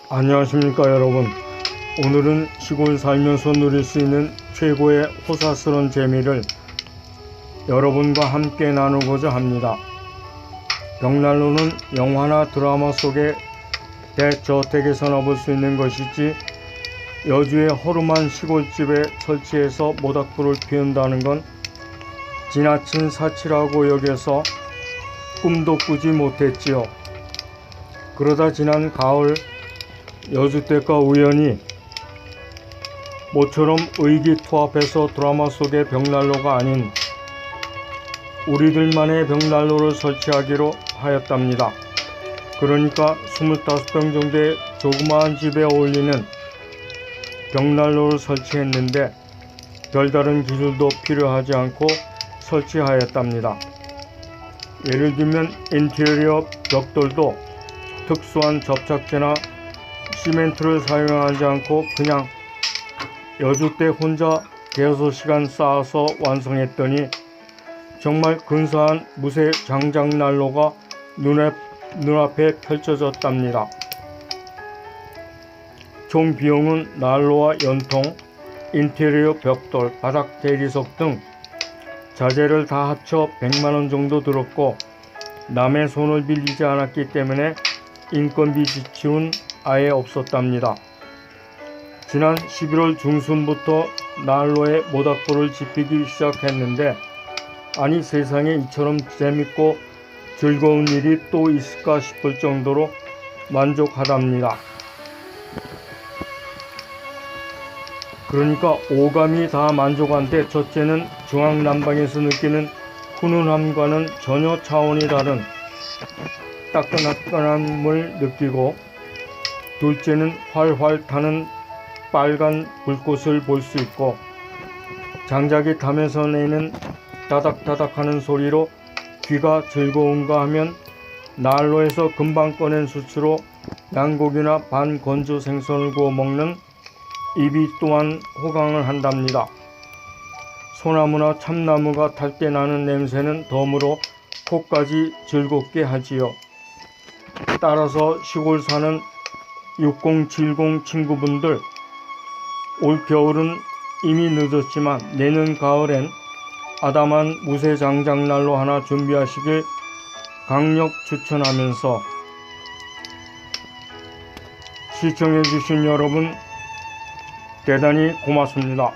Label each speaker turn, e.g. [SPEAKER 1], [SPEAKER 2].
[SPEAKER 1] 안녕하십니까 여러분. 오늘은 시골 살면서 누릴 수 있는 최고의 호사스러운 재미를 여러분과 함께 나누고자 합니다. 벽난로는 영화나 드라마 속의 대저택에서나 볼 수 있는 것이지 여주의 허름한 시골집에 설치해서 모닥불을 피운다는 건 지나친 사치라고 여겨서 꿈도 꾸지 못했지요. 그러다 지난 가을 여주댁과 우연히 모처럼 의기투합해서 드라마 속의 벽난로가 아닌 우리들만의 벽난로를 설치하기로 하였답니다. 그러니까 25평 정도의 조그마한 집에 어울리는 벽난로를 설치했는데 별다른 기술도 필요하지 않고 설치하였답니다. 예를 들면 인테리어 벽돌도 특수한 접착제나 시멘트를 사용하지 않고 그냥 여주댁 혼자 6시간 쌓아서 완성했더니 정말 근사한 무쇠 장작난로가 눈앞에 펼쳐졌답니다. 총 비용은 난로와 연통, 인테리어 벽돌, 바닥 대리석 등 자재를 다 합쳐 100만원 정도 들었고 남의 손을 빌리지 않았기 때문에 인건비 지출은 아예 없었답니다. 지난 11월 중순부터 난로에 모닥불을 지피기 시작했는데 아니 세상에 이처럼 재밌고 즐거운 일이 또 있을까 싶을 정도로 만족하답니다. 그러니까 오감이 다 만족한데 첫째는 중앙난방에서 느끼는 훈훈함과는 전혀 차원이 다른 따끈따끈함을 느끼고, 둘째는 활활 타는 빨간 불꽃을 볼 수 있고 장작이 타면서 내는 다닥다닥 하는 소리로 귀가 즐거운가 하면 난로에서 금방 꺼낸 수치로 양고기나 반건조 생선을 구워 먹는 입이 또한 호강을 한답니다. 소나무나 참나무가 탈 때 나는 냄새는 덤으로 코까지 즐겁게 하지요. 따라서 시골 사는 6070 친구분들, 올 겨울은 이미 늦었지만 내년 가을엔 아담한 무쇠 장작난로 하나 준비하시길 강력 추천하면서 시청해주신 여러분 대단히 고맙습니다.